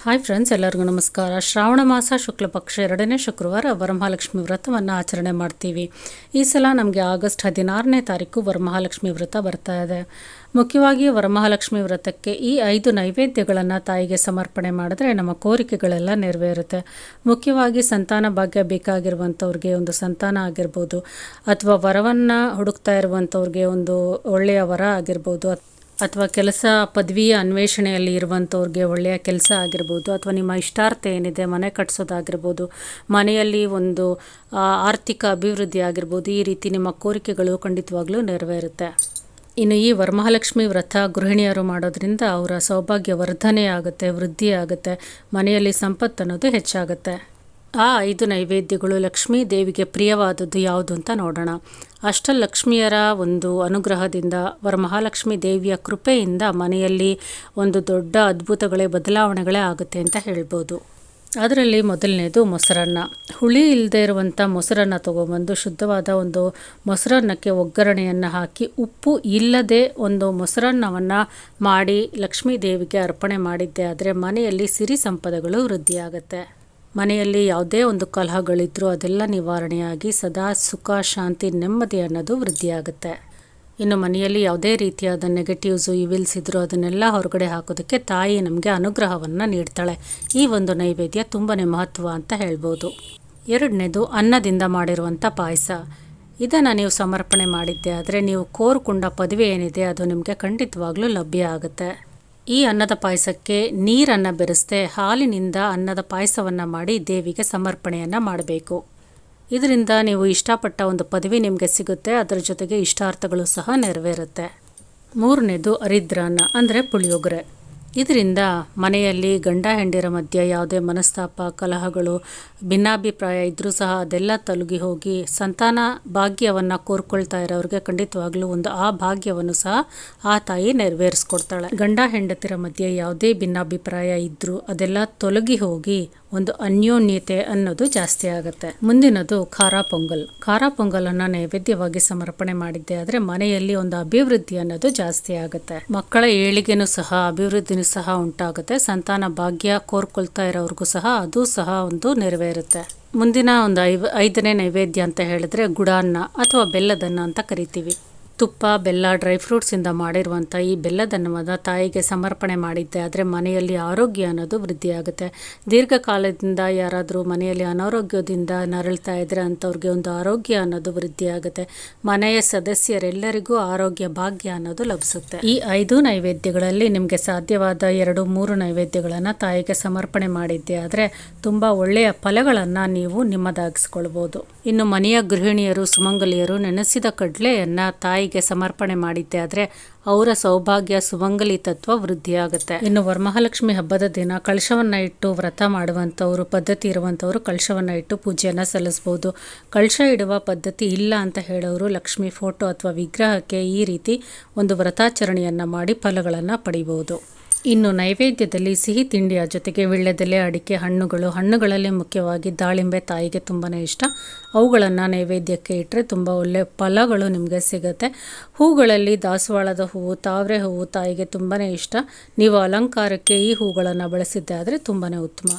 Hi friends, ಎಲ್ಲರಿಗೂ ನಮಸ್ಕಾರ. ಶ್ರಾವಣ ಮಾಸ ಶುಕ್ಲ ಪಕ್ಷ 2ನೇ ಶುಕ್ರವಾರ ವರಮಹಾಲಕ್ಷ್ಮಿ ವ್ರತವನ್ನು ಆಚರಣೆ ಮಾಡ್ತೀವಿ. ಈ ಸಲ ನಮಗೆ ಆಗಸ್ಟ್ 16ನೇ ತಾರೀಕು ವರಮಹಾಲಕ್ಷ್ಮಿ ವ್ರತ ಬರ್ತಾ ಇದೆ. ಮುಖ್ಯವಾಗಿ ವರಮಹಾಲಕ್ಷ್ಮಿ ವ್ರತಕ್ಕೆ ಈ 5 ನೈವೇದ್ಯಗಳನ್ನು ತಾಯಿಗೆ ಸಮರ್ಪಣೆ ಮಾಡಿದ್ರೆ ನಮ್ಮ ಕೋರಿಕೆಗಳೆಲ್ಲ ನೆರವೇರುತ್ತೆ. ಮುಖ್ಯವಾಗಿ ಸಂತಾನ ಭಾಗ್ಯ ಬೇಕಾಗಿರುವಂಥವ್ರಿಗೆ ಒಂದು ಸಂತಾನ ಆಗಿರ್ಬೋದು, ಅಥವಾ ವರವನ್ನು ಹುಡುಕ್ತಾ ಇರುವಂಥವ್ರಿಗೆ ಒಂದು ಒಳ್ಳೆಯ ವರ ಆಗಿರ್ಬೋದು, ಅಥವಾ ಕೆಲಸ ಪದವಿಯ ಅನ್ವೇಷಣೆಯಲ್ಲಿ ಇರುವಂಥವ್ರಿಗೆ ಒಳ್ಳೆಯ ಕೆಲಸ ಆಗಿರ್ಬೋದು, ಅಥವಾ ನಿಮ್ಮ ಇಷ್ಟಾರ್ಥ ಏನಿದೆ ಮನೆ ಕಟ್ಟಿಸೋದಾಗಿರ್ಬೋದು, ಮನೆಯಲ್ಲಿ ಒಂದು ಆರ್ಥಿಕ ಅಭಿವೃದ್ಧಿ ಆಗಿರ್ಬೋದು, ಈ ರೀತಿ ನಿಮ್ಮ ಕೋರಿಕೆಗಳು ಖಂಡಿತವಾಗ್ಲೂ ನೆರವೇರುತ್ತೆ. ಇನ್ನು ಈ ವರಮಹಾಲಕ್ಷ್ಮಿ ವ್ರತ ಗೃಹಿಣಿಯರು ಮಾಡೋದ್ರಿಂದ ಅವರ ಸೌಭಾಗ್ಯ ವರ್ಧನೆ ಆಗುತ್ತೆ, ವೃದ್ಧಿ ಆಗುತ್ತೆ, ಮನೆಯಲ್ಲಿ ಸಂಪತ್ತು ಅನ್ನೋದು ಹೆಚ್ಚಾಗುತ್ತೆ. ಆ 5 ನೈವೇದ್ಯಗಳು ಲಕ್ಷ್ಮೀ ದೇವಿಗೆ ಪ್ರಿಯವಾದದ್ದು ಯಾವುದು ಅಂತ ನೋಡೋಣ. ಅಷ್ಟಲಕ್ಷ್ಮಿಯರ ಒಂದು ಅನುಗ್ರಹದಿಂದ, ವರಮಹಾಲಕ್ಷ್ಮಿ ದೇವಿಯ ಕೃಪೆಯಿಂದ ಮನೆಯಲ್ಲಿ ಒಂದು ದೊಡ್ಡ ಅದ್ಭುತಗಳೇ ಬದಲಾವಣೆಗಳೇ ಆಗುತ್ತೆ ಅಂತ ಹೇಳ್ಬೋದು. ಅದರಲ್ಲಿ ಮೊದಲನೇದು ಮೊಸರನ್ನ. ಹುಳಿ ಇಲ್ಲದೆ ಇರುವಂಥ ಮೊಸರನ್ನ ತೊಗೊಬಂದು ಶುದ್ಧವಾದ ಒಂದು ಮೊಸರನ್ನಕ್ಕೆ ಒಗ್ಗರಣೆಯನ್ನು ಹಾಕಿ ಉಪ್ಪು ಇಲ್ಲದೆ ಒಂದು ಮೊಸರನ್ನವನ್ನು ಮಾಡಿ ಲಕ್ಷ್ಮೀ ದೇವಿಗೆ ಅರ್ಪಣೆ ಮಾಡಿದ್ದೆ ಆದರೆ ಮನೆಯಲ್ಲಿ ಸಿರಿ ಸಂಪದಗಳು ವೃದ್ಧಿಯಾಗುತ್ತೆ. ಮನೆಯಲ್ಲಿ ಯಾವುದೇ ಒಂದು ಕಲಹಗಳಿದ್ರೂ ಅದೆಲ್ಲ ನಿವಾರಣೆಯಾಗಿ ಸದಾ ಸುಖ, ಶಾಂತಿ, ನೆಮ್ಮದಿ ಅನ್ನೋದು ವೃದ್ಧಿಯಾಗುತ್ತೆ. ಇನ್ನು ಮನೆಯಲ್ಲಿ ಯಾವುದೇ ರೀತಿಯಾದ ನೆಗೆಟಿವ್ಸು, ಇವಿಲ್ಸ್ ಇದ್ರೂ ಅದನ್ನೆಲ್ಲ ಹೊರಗಡೆ ಹಾಕೋದಕ್ಕೆ ತಾಯಿ ನಮಗೆ ಅನುಗ್ರಹವನ್ನು ನೀಡ್ತಾಳೆ. ಈ ಒಂದು ನೈವೇದ್ಯ ತುಂಬಾ ಮಹತ್ವ ಅಂತ ಹೇಳ್ಬೋದು. 2ನೇದು ಅನ್ನದಿಂದ ಮಾಡಿರುವಂಥ ಪಾಯಸ. ಇದನ್ನು ನೀವು ಸಮರ್ಪಣೆ ಮಾಡಿದ್ದೆ ಆದರೆ ನೀವು ಕೋರ್ಕೊಂಡ ಪದವಿ ಏನಿದೆ ಅದು ನಿಮಗೆ ಖಂಡಿತವಾಗ್ಲೂ ಲಭ್ಯ ಆಗುತ್ತೆ. ಈ ಅನ್ನದ ಪಾಯಸಕ್ಕೆ ನೀರನ್ನು ಬೆರೆಸದೆ ಹಾಲಿನಿಂದ ಅನ್ನದ ಪಾಯಸವನ್ನು ಮಾಡಿ ದೇವಿಗೆ ಸಮರ್ಪಣೆಯನ್ನು ಮಾಡಬೇಕು. ಇದರಿಂದ ನೀವು ಇಷ್ಟಪಟ್ಟ ಒಂದು ಪದವಿ ನಿಮಗೆ ಸಿಗುತ್ತೆ, ಅದರ ಜೊತೆಗೆ ಇಷ್ಟಾರ್ಥಗಳು ಸಹ ನೆರವೇರುತ್ತೆ. 3ನೇದು ಅರಿದ್ರಾನ್ನ ಅಂದರೆ ಪುಳಿಯೋಗರೆ. ಇದರಿಂದ ಮನೆಯಲ್ಲಿ ಗಂಡ ಹೆಂಡಿರ ಮಧ್ಯೆ ಯಾವುದೇ ಮನಸ್ತಾಪ, ಕಲಹಗಳು, ಭಿನ್ನಾಭಿಪ್ರಾಯ ಇದ್ದರೂ ಸಹ ಅದೆಲ್ಲ ತೊಲಗಿ ಹೋಗಿ ಸಂತಾನ ಭಾಗ್ಯವನ್ನು ಕೋರ್ಕೊಳ್ತಾ ಇರೋರಿಗೆ ಖಂಡಿತವಾಗ್ಲೂ ಒಂದು ಆ ಭಾಗ್ಯವನ್ನು ಸಹ ಆ ತಾಯಿ ನೆರವೇರಿಸ್ಕೊಡ್ತಾಳೆ. ಗಂಡ ಹೆಂಡತಿರ ಮಧ್ಯೆ ಯಾವುದೇ ಭಿನ್ನಾಭಿಪ್ರಾಯ ಇದ್ದರೂ ಅದೆಲ್ಲ ತೊಲಗಿ ಹೋಗಿ ಒಂದು ಅನ್ಯೋನ್ಯತೆ ಅನ್ನೋದು ಜಾಸ್ತಿ ಆಗುತ್ತೆ. ಮುಂದಿನದು ಖಾರ ಪೊಂಗಲ್. ಖಾರ ಪೊಂಗಲನ್ನು ನೈವೇದ್ಯವಾಗಿ ಸಮರ್ಪಣೆ ಮಾಡಿದ್ದೆ ಆದರೆ ಮನೆಯಲ್ಲಿ ಒಂದು ಅಭಿವೃದ್ಧಿ ಅನ್ನೋದು ಜಾಸ್ತಿ ಆಗುತ್ತೆ. ಮಕ್ಕಳ ಏಳಿಗೆನೂ ಸಹ, ಅಭಿವೃದ್ಧಿನೂ ಸಹ ಉಂಟಾಗುತ್ತೆ. ಸಂತಾನ ಭಾಗ್ಯ ಕೋರ್ಕೊಳ್ತಾ ಇರೋರ್ಗೂ ಸಹ ಅದು ಸಹ ಒಂದು ನೆರವೇರುತ್ತೆ. ಮುಂದಿನ ಒಂದು 5ನೇ ನೈವೇದ್ಯ ಅಂತ ಹೇಳಿದ್ರೆ ಗುಡಾನ್ನ ಅಥವಾ ಬೆಲ್ಲದನ್ನ ಅಂತ ಕರಿತೀವಿ. ತುಪ್ಪ, ಬೆಲ್ಲ, ಡ್ರೈ ಫ್ರೂಟ್ಸಿಂದ ಮಾಡಿರುವಂಥ ಈ ಬೆಲ್ಲದನ್ನವನ್ನು ತಾಯಿಗೆ ಸಮರ್ಪಣೆ ಮಾಡಿದ್ದೆ ಆದರೆ ಮನೆಯಲ್ಲಿ ಆರೋಗ್ಯ ಅನ್ನೋದು ವೃದ್ಧಿಯಾಗುತ್ತೆ. ದೀರ್ಘಕಾಲದಿಂದ ಯಾರಾದರೂ ಮನೆಯಲ್ಲಿ ಅನಾರೋಗ್ಯದಿಂದ ನರಳ್ತಾ ಇದ್ದರೆ ಅಂಥವ್ರಿಗೆ ಒಂದು ಆರೋಗ್ಯ ಅನ್ನೋದು ವೃದ್ಧಿಯಾಗುತ್ತೆ. ಮನೆಯ ಸದಸ್ಯರೆಲ್ಲರಿಗೂ ಆರೋಗ್ಯ ಭಾಗ್ಯ ಅನ್ನೋದು ಲಭಿಸುತ್ತೆ. ಈ 5 ನೈವೇದ್ಯಗಳಲ್ಲಿ ನಿಮಗೆ ಸಾಧ್ಯವಾದ 2-3 ನೈವೇದ್ಯಗಳನ್ನು ತಾಯಿಗೆ ಸಮರ್ಪಣೆ ಮಾಡಿದ್ದೆ ಆದರೆ ತುಂಬ ಒಳ್ಳೆಯ ಫಲಗಳನ್ನು ನೀವು ನಿಮ್ಮದಾಗಿಸ್ಕೊಳ್ಬೋದು. ಇನ್ನು ಮನೆಯ ಗೃಹಿಣಿಯರು, ಸುಮಂಗಲಿಯರು ನೆನೆಸಿದ ಕಡಲೆಯನ್ನು ತಾಯಿಗೆ ಸಮರ್ಪಣೆ ಮಾಡಿದ್ದೆ ಆದರೆ ಅವರ ಸೌಭಾಗ್ಯ, ಸುಮಂಗಲಿ ತತ್ವ ವೃದ್ಧಿಯಾಗುತ್ತೆ. ಇನ್ನು ವರಮಹಾಲಕ್ಷ್ಮಿ ಹಬ್ಬದ ದಿನ ಕಳಶವನ್ನು ಇಟ್ಟು ವ್ರತ ಮಾಡುವಂಥವ್ರು, ಪದ್ಧತಿ ಇರುವಂಥವ್ರು ಕಳಶವನ್ನು ಇಟ್ಟು ಪೂಜೆಯನ್ನು ಸಲ್ಲಿಸ್ಬೋದು. ಕಳಶ ಇಡುವ ಪದ್ಧತಿ ಇಲ್ಲ ಅಂತ ಹೇಳೋರು ಲಕ್ಷ್ಮಿ ಫೋಟೋ ಅಥವಾ ವಿಗ್ರಹಕ್ಕೆ ಈ ರೀತಿ ಒಂದು ವ್ರತಾಚರಣೆಯನ್ನು ಮಾಡಿ ಫಲಗಳನ್ನು ಪಡಿಬೋದು. ಇನ್ನು ನೈವೇದ್ಯದಲ್ಲಿ ಸಿಹಿ ತಿಂಡಿಯ ಜೊತೆಗೆ ವೀಳ್ಯದೆಲೆ, ಅಡಿಕೆ, ಹಣ್ಣುಗಳಲ್ಲಿ ಮುಖ್ಯವಾಗಿ ದಾಳಿಂಬೆ ತಾಯಿಗೆ ತುಂಬಾ ಇಷ್ಟ. ಅವುಗಳನ್ನು ನೈವೇದ್ಯಕ್ಕೆ ಇಟ್ಟರೆ ತುಂಬ ಒಳ್ಳೆ ಫಲಗಳು ನಿಮಗೆ ಸಿಗುತ್ತೆ. ಹೂಗಳಲ್ಲಿ ದಾಸವಾಳದ ಹೂವು, ತಾವರೆ ಹೂವು ತಾಯಿಗೆ ತುಂಬಾ ಇಷ್ಟ. ನೀವು ಅಲಂಕಾರಕ್ಕೆ ಈ ಹೂಗಳನ್ನು ಬಳಸಿದ್ದೆ ಆದರೆ ತುಂಬಾ ಉತ್ತಮ.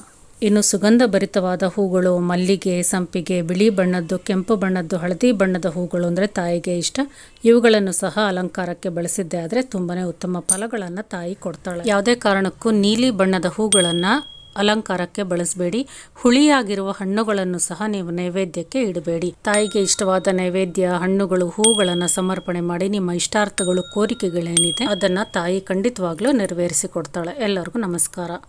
ಇನ್ನು ಸುಗಂಧ ಭರಿತವಾದ ಹೂಗಳು, ಮಲ್ಲಿಗೆ, ಸಂಪಿಗೆ, ಬಿಳಿ ಬಣ್ಣದ್ದು, ಕೆಂಪು ಬಣ್ಣದ್ದು, ಹಳದಿ ಬಣ್ಣದ ಹೂಗಳು ಅಂದರೆ ತಾಯಿಗೆ ಇಷ್ಟ. ಇವುಗಳನ್ನು ಸಹ ಅಲಂಕಾರಕ್ಕೆ ಬಳಸಿದ್ದೆ ಆದರೆ ತುಂಬಾ ಉತ್ತಮ ಫಲಗಳನ್ನು ತಾಯಿ ಕೊಡ್ತಾಳೆ. ಯಾವುದೇ ಕಾರಣಕ್ಕೂ ನೀಲಿ ಬಣ್ಣದ ಹೂಗಳನ್ನು ಅಲಂಕಾರಕ್ಕೆ ಬಳಸಬೇಡಿ. ಹುಳಿಯಾಗಿರುವ ಹಣ್ಣುಗಳನ್ನು ಸಹ ನೀವು ನೈವೇದ್ಯಕ್ಕೆ ಇಡಬೇಡಿ. ತಾಯಿಗೆ ಇಷ್ಟವಾದ ನೈವೇದ್ಯ, ಹಣ್ಣುಗಳು, ಹೂಗಳನ್ನು ಸಮರ್ಪಣೆ ಮಾಡಿ ನಿಮ್ಮ ಇಷ್ಟಾರ್ಥಗಳು, ಕೋರಿಕೆಗಳೇನಿದೆ ಅದನ್ನು ತಾಯಿ ಖಂಡಿತವಾಗ್ಲೂ ನೆರವೇರಿಸಿ ಕೊಡ್ತಾಳೆ. ಎಲ್ಲರಿಗೂ ನಮಸ್ಕಾರ.